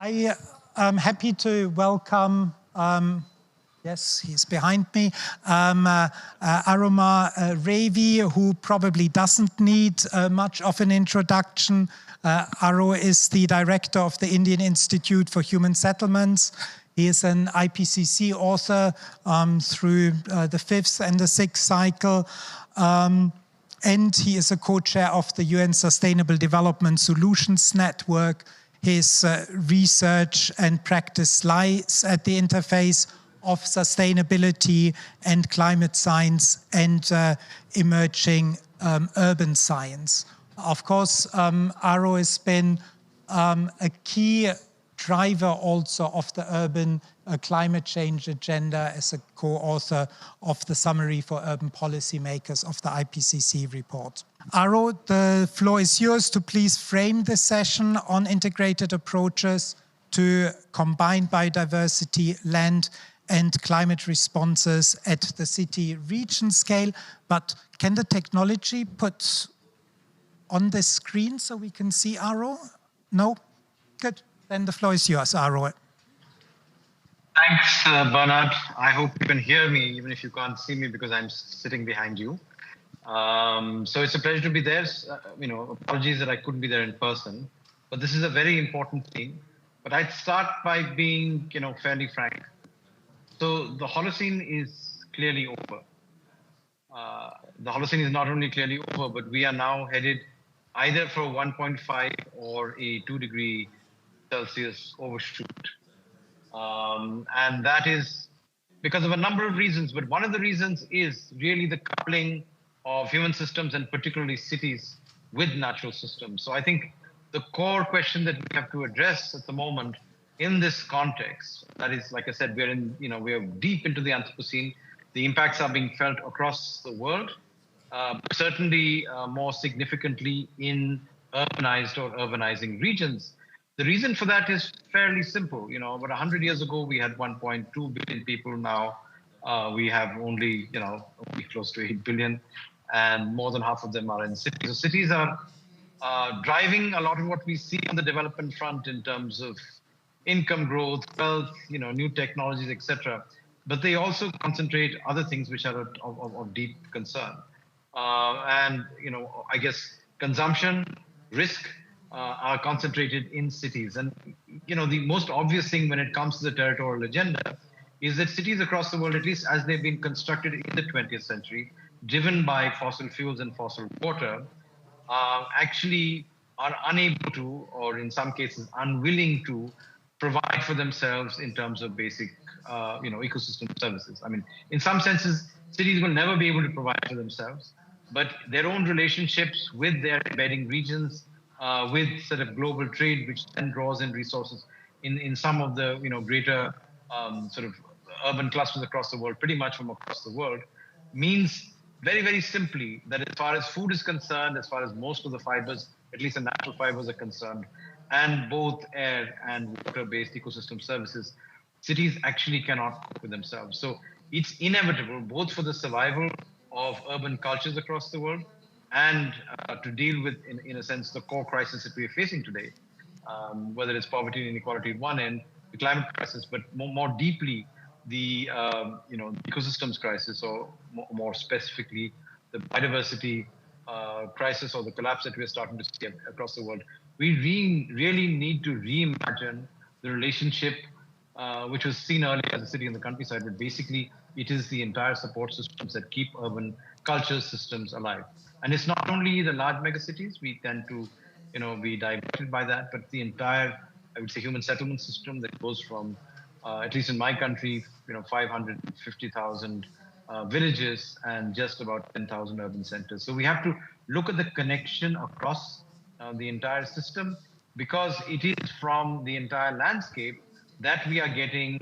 I am happy to welcome, yes, he's behind me, Aromar Revi, who probably doesn't need much of an introduction. Aro is the director of the Indian Institute for Human Settlements. He is an IPCC author through the fifth and the sixth cycle. And he is a co-chair of the UN Sustainable Development Solutions Network. His research and practice lies at the interface of sustainability and climate science and emerging urban science. Of course, Aro has been a key driver also of the urban climate change agenda as a co-author of the summary for urban policymakers of the IPCC report. Aro, the floor is yours to please frame the session on integrated approaches to combine biodiversity, land, and climate responses at the city-region scale. But can the technology put on the screen so we can see Aro? No? Good. Then the floor is yours, Aro. Thanks, Bernard. I hope you can hear me, even if you can't see me because I'm sitting behind you. So it's a pleasure to be there. Apologies that I couldn't be there in person, but this is a very important thing. But I'd start by being, fairly frank. So the Holocene is clearly over. The Holocene is not only clearly over, but we are now headed either for 1.5 or a 2 degree Celsius overshoot. And that is because of a number of reasons. But one of the reasons is really the coupling of human systems and particularly cities with natural systems. So I think the core question that we have to address at the moment in this context, that is, like I said, we're deep into the Anthropocene. The impacts are being felt across the world, certainly more significantly in urbanized or urbanizing regions. The reason for that is fairly simple. About 100 years ago, we had 1.2 billion people. Now we have only close to 8 billion, and more than half of them are in cities. So cities are driving a lot of what we see on the development front in terms of income growth, wealth, new technologies, etc. But they also concentrate other things which are of deep concern. I guess consumption, risk, are concentrated in cities. And, the most obvious thing when it comes to the territorial agenda is that cities across the world, at least as they've been constructed in the 20th century, driven by fossil fuels and fossil water, actually are unable to, or in some cases unwilling to, provide for themselves in terms of basic, ecosystem services. I mean, in some senses, cities will never be able to provide for themselves, but their own relationships with their embedding regions, with sort of global trade, which then draws in resources in some of the greater sort of urban clusters across the world, pretty much from across the world, means very, very simply that as far as food is concerned, as far as most of the fibers, at least the natural fibers are concerned, and both air and water-based ecosystem services, cities actually cannot cope with themselves. So it's inevitable, both for the survival of urban cultures across the world and to deal with, in a sense, the core crisis that we are facing today, whether it's poverty and inequality at one end, the climate crisis, but more deeply, the ecosystems crisis, or more specifically, the biodiversity crisis or the collapse that we're starting to see across the world. We really need to reimagine the relationship, which was seen earlier as a city in the countryside, but basically it is the entire support systems that keep urban culture systems alive. And it's not only the large megacities, we tend to be diverted by that, but the entire, I would say, human settlement system that goes from, at least in my country, 550,000 villages and just about 10,000 urban centers. So we have to look at the connection across the entire system, because it is from the entire landscape that we are getting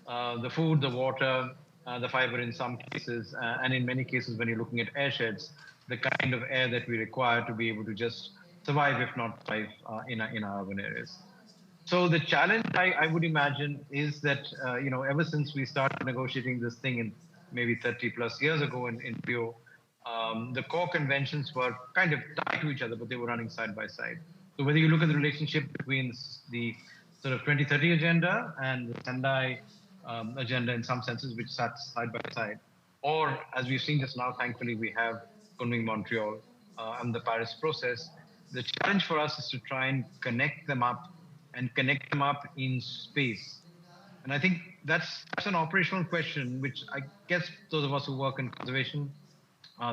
the food, the water, the fiber in some cases, and in many cases, when you're looking at airsheds, the kind of air that we require to be able to just survive, if not thrive, in our urban areas. So the challenge, I would imagine, is that, ever since we started negotiating this thing in maybe 30 plus years ago in Rio, the core conventions were kind of tied to each other, but they were running side by side. So whether you look at the relationship between the sort of 2030 agenda and the Sendai agenda in some senses, which sat side by side. Or, as we've seen just now, thankfully, we have Kunming Montreal and the Paris process. The challenge for us is to try and connect them up and connect them up in space. And I think that's an operational question, which I guess those of us who work in conservation,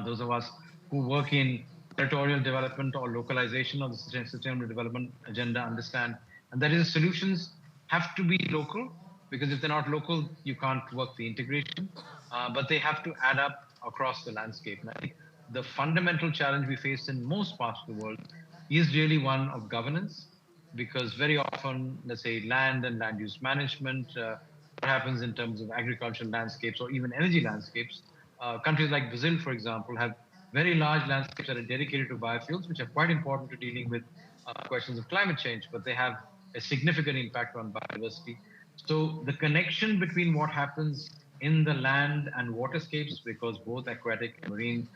those of us who work in territorial development or localization of the sustainable development agenda understand. And that is, solutions have to be local, because if they're not local, you can't work the integration, but they have to add up across the landscape. And I think the fundamental challenge we face in most parts of the world is really one of governance, because very often, let's say, land and land use management, what happens in terms of agricultural landscapes or even energy landscapes. Countries like Brazil, for example, have very large landscapes that are dedicated to biofuels, which are quite important to dealing with questions of climate change, but they have a significant impact on biodiversity. So the connection between what happens in the land and waterscapes, because both aquatic and marine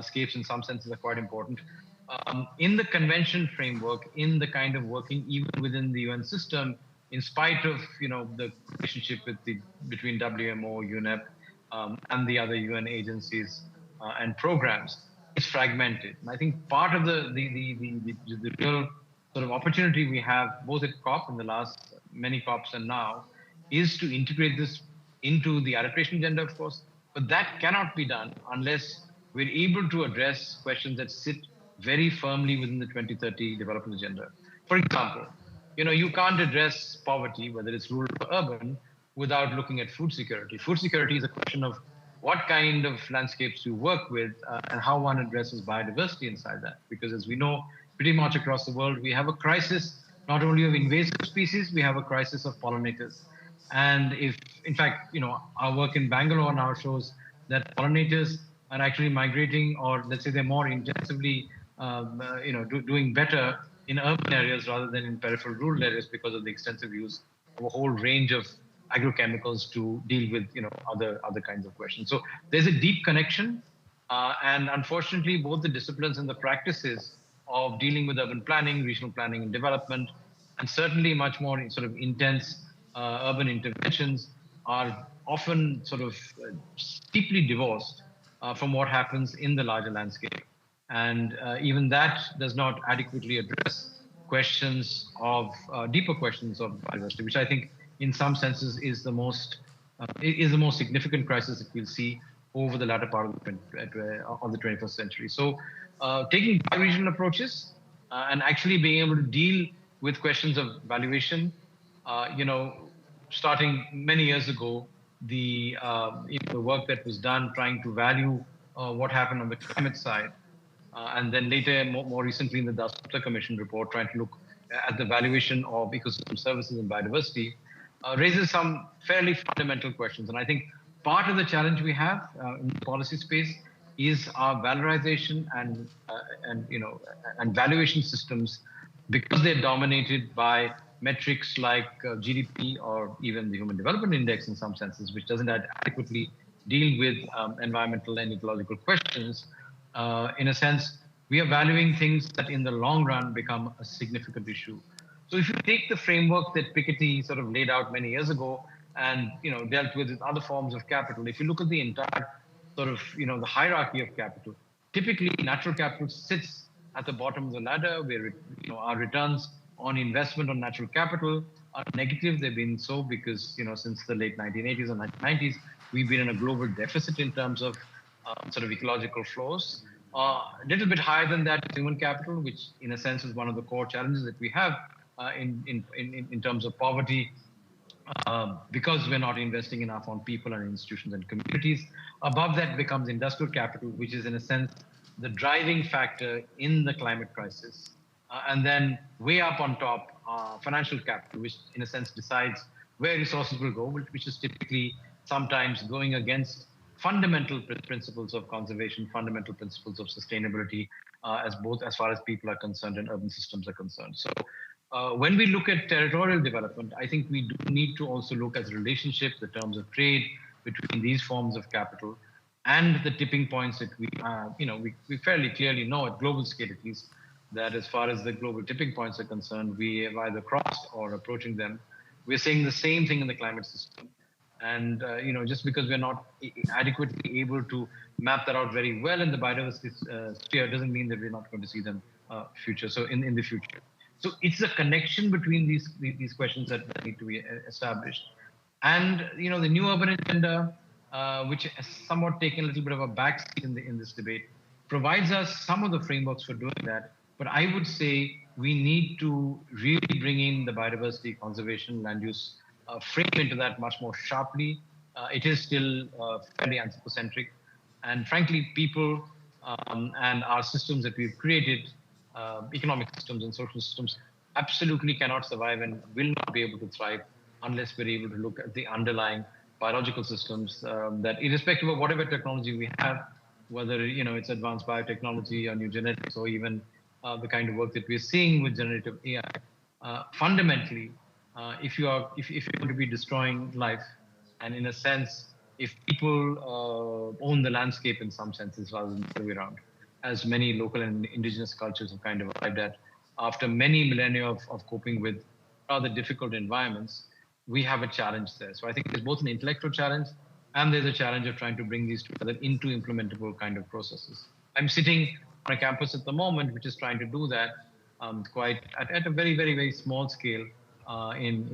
scapes in some senses are quite important, in the convention framework, in the kind of working even within the UN system, in spite of the relationship between WMO, UNEP, and the other UN agencies and programs, is fragmented. And I think part of the real sort of opportunity we have, both at COP in the last many COPs and now, is to integrate this into the adaptation agenda, of course. But that cannot be done unless we're able to address questions that sit very firmly within the 2030 development agenda. For example, you can't address poverty, whether it's rural or urban, without looking at food security. Food security is a question of what kind of landscapes you work with and how one addresses biodiversity inside that. Because as we know, pretty much across the world, we have a crisis not only of invasive species, we have a crisis of pollinators. And if, in fact, our work in Bangalore now shows that pollinators are actually migrating, or let's say they're more intensively, doing better in urban areas rather than in peripheral rural areas, because of the extensive use of a whole range of agrochemicals to deal with, other kinds of questions. So there's a deep connection, and unfortunately, both the disciplines and the practices of dealing with urban planning, regional planning and development, and certainly much more sort of intense urban interventions are often sort of deeply divorced from what happens in the larger landscape. And even that does not adequately address questions of deeper questions of biodiversity, which I think in some senses is the most significant crisis that we'll see over the latter part of the 21st century. So taking bi-regional approaches and actually being able to deal with questions of valuation, starting many years ago, the work that was done trying to value what happened on the climate side, and then later, more recently in the Dasgupta Commission report, trying to look at the valuation of ecosystem services and biodiversity, raises some fairly fundamental questions. And I think part of the challenge we have in the policy space is our valorization and valuation systems, because they're dominated by metrics like GDP or even the Human Development Index in some senses, which doesn't adequately deal with environmental and ecological questions. In a sense, we are valuing things that in the long run become a significant issue. So if you take the framework that Piketty sort of laid out many years ago and dealt with other forms of capital, if you look at the entire sort of the hierarchy of capital, typically natural capital sits at the bottom of the ladder, where our returns on investment on natural capital are negative. They've been so because since the late 1980s and 1990s, we've been in a global deficit in terms of sort of ecological flows. A little bit higher than that is human capital, which in a sense is one of the core challenges that we have in terms of poverty, because we're not investing enough on people and institutions and communities. Above that becomes industrial capital, which is in a sense the driving factor in the climate crisis. And then way up on top, financial capital, which in a sense decides where resources will go, which is typically sometimes going against fundamental principles of conservation, fundamental principles of sustainability, as far as people are concerned and urban systems are concerned. So when we look at territorial development, I think we do need to also look at the relationship, the terms of trade between these forms of capital and the tipping points that we fairly clearly know at global scale at least, that as far as the global tipping points are concerned, we have either crossed or approaching them. We're seeing the same thing in the climate system. And just because we're not adequately able to map that out very well in the biodiversity sphere doesn't mean that we're not going to see them future. So in the future. So it's a connection between these questions that need to be established. And the new urban agenda, which has somewhat taken a little bit of a backseat in this debate, provides us some of the frameworks for doing that. But I would say we need to really bring in the biodiversity conservation land use frame into that much more sharply. It is still fairly anthropocentric. And frankly, people and our systems that we've created, economic systems and social systems, absolutely cannot survive and will not be able to thrive unless we're able to look at the underlying biological systems that, irrespective of whatever technology we have, whether it's advanced biotechnology or new genetics or even the kind of work that we're seeing with generative AI, fundamentally, if you're going to be destroying life, and in a sense, if people own the landscape in some senses rather than the other way around, as many local and indigenous cultures have kind of arrived at after many millennia of coping with rather difficult environments, we have a challenge there. So I think there's both an intellectual challenge and there's a challenge of trying to bring these together into implementable kind of processes. I'm sitting on a campus at the moment, which is trying to do that quite at a very, very, very small scale in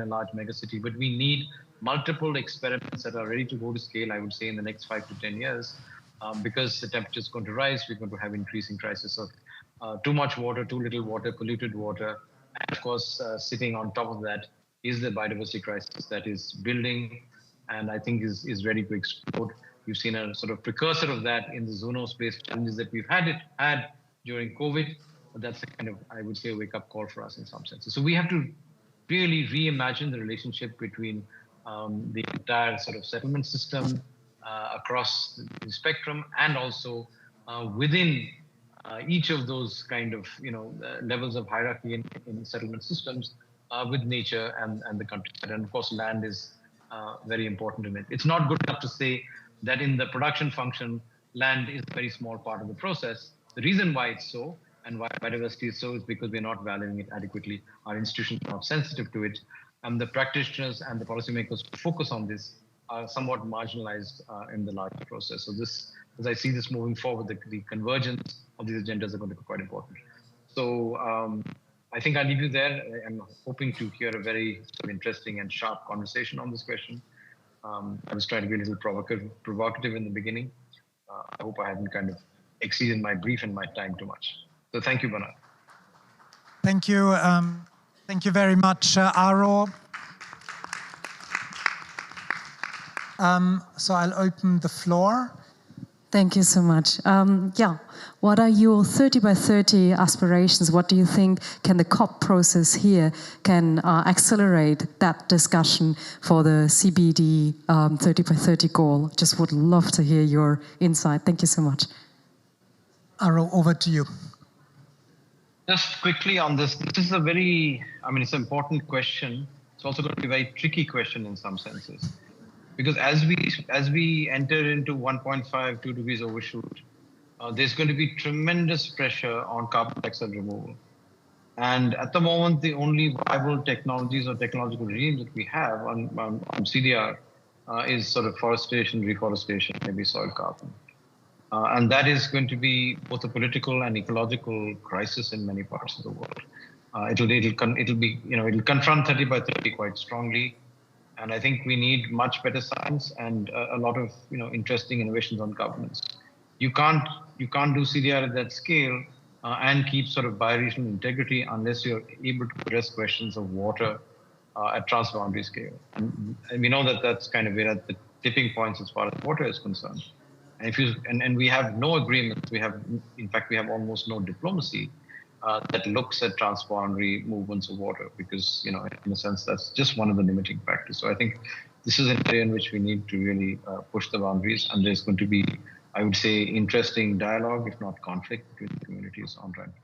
a large megacity. But we need multiple experiments that are ready to go to scale, I would say, in the next 5 to 10 years, because the temperature is going to rise. We're going to have increasing crisis of too much water, too little water, polluted water. And of course, sitting on top of that is the biodiversity crisis that is building and I think is ready to explode. We've seen a sort of precursor of that in the zoonospatial challenges that we've had during COVID. But that's a kind of, I would say, a wake-up call for us in some senses. So we have to really reimagine the relationship between the entire sort of settlement system across the spectrum and also within each of those kind of levels of hierarchy in settlement systems with nature and the countryside. And of course, land is very important in it. It's not good enough to say that in the production function, land is a very small part of the process. The reason why it's so and why biodiversity is so is because we're not valuing it adequately. Our institutions are not sensitive to it. And the practitioners and the policymakers who focus on this are somewhat marginalized in the larger process. So this, as I see this moving forward, the convergence of these agendas are going to be quite important. So I think I'll leave you there. I'm hoping to hear a very sort of interesting and sharp conversation on this question. I was trying to be a little provocative in the beginning. I hope I haven't kind of exceeded my brief and my time too much. So thank you, Bernard. Thank you. Thank you very much, Aro. So I'll open the floor. Thank you so much. What are your 30 by 30 aspirations? What do you think can the COP process here can accelerate that discussion for the CBD 30 by 30 goal? Just would love to hear your insight. Thank you so much. Aro, over to you. Just quickly on this is a very, it's an important question. It's also going to be a very tricky question in some senses. Because as we enter into 1.5, 2 degrees overshoot, there's going to be tremendous pressure on carbon dioxide removal. And at the moment, the only viable technologies or technological regimes that we have on CDR is sort of forestation, reforestation, maybe soil carbon. And that is going to be both a political and ecological crisis in many parts of the world. It'll confront 30 by 30 quite strongly. And I think we need much better science and a lot of interesting innovations on governance. You can't do CDR at that scale and keep sort of bioregional integrity unless you're able to address questions of water at transboundary scale. And we know that that's kind of at the tipping points as far as water is concerned. And we have no agreements. In fact, we have almost no diplomacy that looks at transboundary movements of water because, in a sense, that's just one of the limiting factors. So I think this is an area in which we need to really push the boundaries. And there's going to be, I would say, interesting dialogue, if not conflict, between the communities on trying to